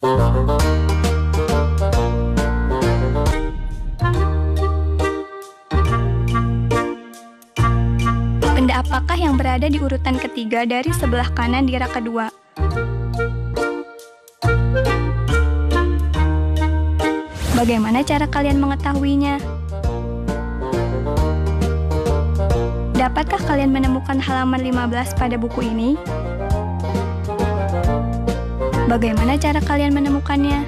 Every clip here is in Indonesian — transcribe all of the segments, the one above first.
Benda apakah yang berada di urutan ketiga dari sebelah kanan di rak kedua? Bagaimana cara kalian mengetahuinya? Dapatkah kalian menemukan halaman 15 pada buku ini? Bagaimana cara kalian menemukannya?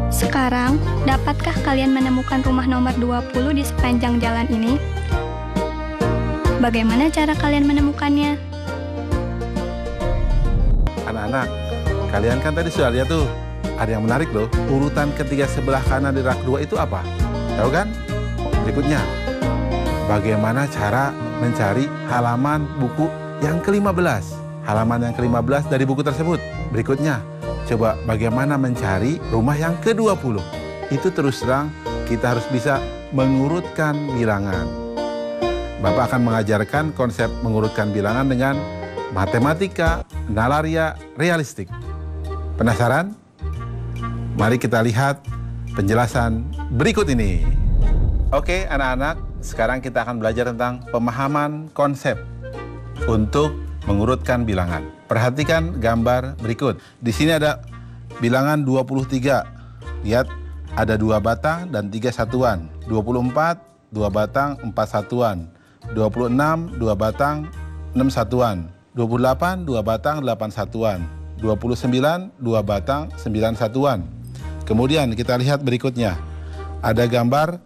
Sekarang, dapatkah kalian menemukan rumah nomor 20 di sepanjang jalan ini? Bagaimana cara kalian menemukannya? Anak-anak, kalian kan tadi sudah lihat tuh, ada yang menarik loh. Urutan ketiga sebelah kanan di rak 2 itu apa? Tahu kan? Berikutnya, bagaimana cara mencari halaman buku yang ke-15? Halaman yang ke-15 dari buku tersebut. Berikutnya, coba bagaimana mencari rumah yang ke-20? Itu terus terang kita harus bisa mengurutkan bilangan. Bapak akan mengajarkan konsep mengurutkan bilangan dengan matematika nalaria realistik. Penasaran? Mari kita lihat penjelasan berikut ini. Oke anak-anak, sekarang kita akan belajar tentang pemahaman konsep untuk mengurutkan bilangan. Perhatikan gambar berikut. Di sini ada bilangan 23. Lihat, ada 2 batang dan 3 satuan. 24, 2 batang, 4 satuan. 26, 2 batang, 6 satuan. 28, 2 batang, 8 satuan. 29, 2 batang, 9 satuan. Kemudian kita lihat berikutnya. Ada gambar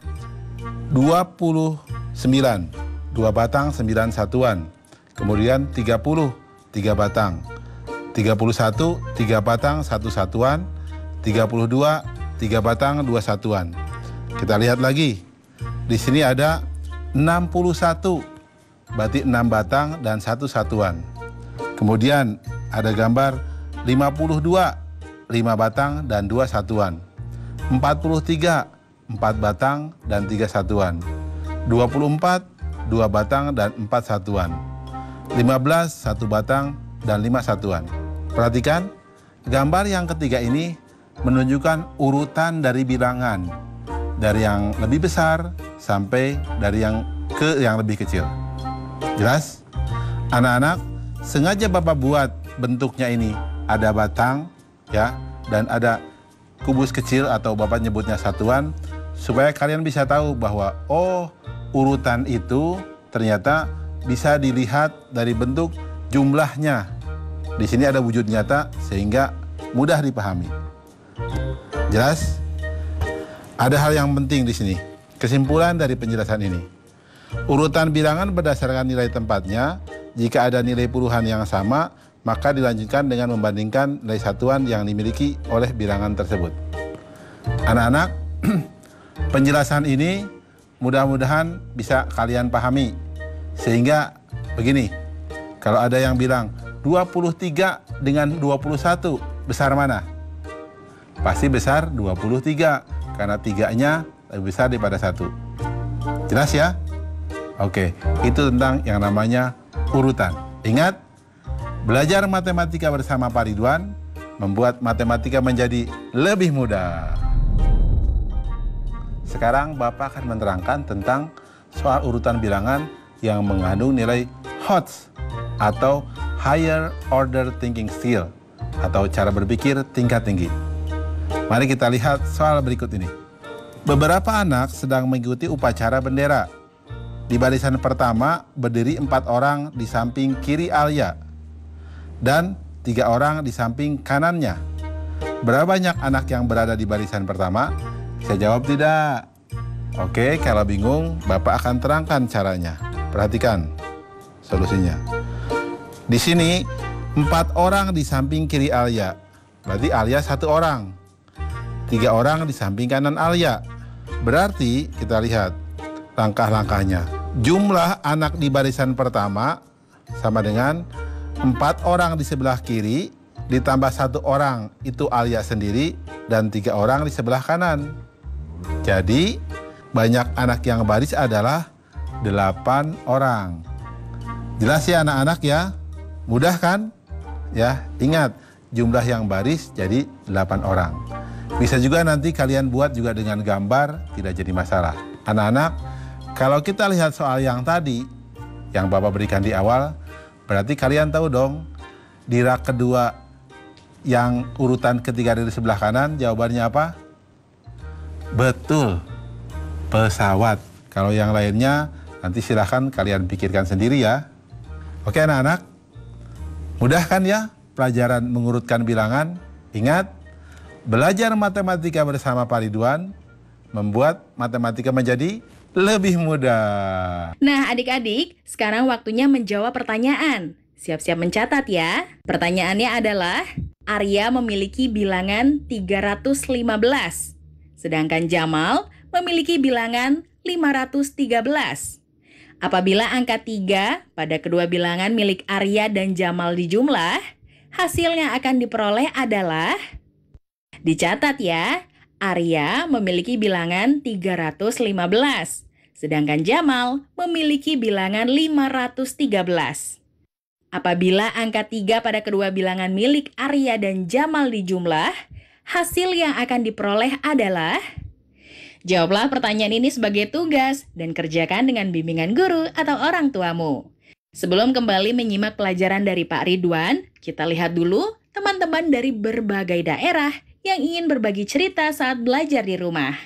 29, 2 batang, 9 satuan. Kemudian 30, 3 batang. 31, 3 batang, 1 satuan. 32, 3 batang, 2 satuan. Kita lihat lagi. Di sini ada 61, berarti 6 batang dan 1 satuan. Kemudian ada gambar 52, 5 batang dan 2 satuan. 43, 4 batang dan 3 satuan. 24, 2 batang dan 4 satuan. 15, 1 batang dan 5 satuan. Perhatikan, gambar yang ketiga ini menunjukkan urutan dari bilangan. Dari yang lebih besar sampai dari yang lebih kecil. Jelas? Anak-anak, sengaja Bapak buat bentuknya ini. Ada batang, ya, dan ada kubus kecil atau Bapak nyebutnya satuan, supaya kalian bisa tahu bahwa, oh, urutan itu ternyata bisa dilihat dari bentuk jumlahnya. Di sini ada wujud nyata sehingga mudah dipahami. Jelas? Ada hal yang penting di sini. Kesimpulan dari penjelasan ini. Urutan bilangan berdasarkan nilai tempatnya. Jika ada nilai puluhan yang sama, maka dilanjutkan dengan membandingkan nilai satuan yang dimiliki oleh bilangan tersebut. Anak-anak, penjelasan ini mudah-mudahan bisa kalian pahami. Sehingga begini, kalau ada yang bilang 23 dengan 21 besar mana? Pasti besar 23, karena 3-nya lebih besar daripada 1. Jelas ya? Oke, itu tentang yang namanya urutan. Ingat, belajar matematika bersama Pak Ridwan membuat matematika menjadi lebih mudah. Sekarang Bapak akan menerangkan tentang soal urutan bilangan yang mengandung nilai HOTS atau Higher Order Thinking Skill atau cara berpikir tingkat tinggi. Mari kita lihat soal berikut ini. Beberapa anak sedang mengikuti upacara bendera. Di barisan pertama berdiri 4 orang di samping kiri Alia dan 3 orang di samping kanannya. Berapa banyak anak yang berada di barisan pertama? Bisa jawab tidak? Oke, kalau bingung Bapak akan terangkan caranya. Perhatikan solusinya. Di sini 4 orang di samping kiri Alia. Berarti Alia 1 orang. 3 orang di samping kanan Alia. Berarti kita lihat langkah-langkahnya. Jumlah anak di barisan pertama sama dengan 4 orang di sebelah kiri ditambah 1 orang itu Alia sendiri dan 3 orang di sebelah kanan. Jadi banyak anak yang baris adalah 8 orang. Jelas ya anak-anak ya? Mudah kan? Ya, ingat jumlah yang baris jadi 8 orang. Bisa juga nanti kalian buat juga dengan gambar, tidak jadi masalah. Anak-anak, kalau kita lihat soal yang tadi, yang Bapak berikan di awal, berarti kalian tahu dong, di rak kedua yang urutan ketiga dari sebelah kanan, jawabannya apa? Betul, pesawat. Kalau yang lainnya, nanti silahkan kalian pikirkan sendiri ya. Oke anak-anak, mudah kan ya pelajaran mengurutkan bilangan? Ingat, belajar matematika bersama Pak Ridwan membuat matematika menjadi lebih mudah. Nah adik-adik, sekarang waktunya menjawab pertanyaan. Siap-siap mencatat ya. Pertanyaannya adalah, Arya memiliki bilangan 315, sedangkan Jamal memiliki bilangan 513. Apabila angka 3 pada kedua bilangan milik Arya dan Jamal dijumlah, hasil yang akan diperoleh adalah, dicatat ya, Arya memiliki bilangan 315, sedangkan Jamal memiliki bilangan 513. Apabila angka 3 pada kedua bilangan milik Arya dan Jamal dijumlah, hasil yang akan diperoleh adalah, jawablah pertanyaan ini sebagai tugas dan kerjakan dengan bimbingan guru atau orang tuamu. Sebelum kembali menyimak pelajaran dari Pak Ridwan, kita lihat dulu teman-teman dari berbagai daerah yang ingin berbagi cerita saat belajar di rumah.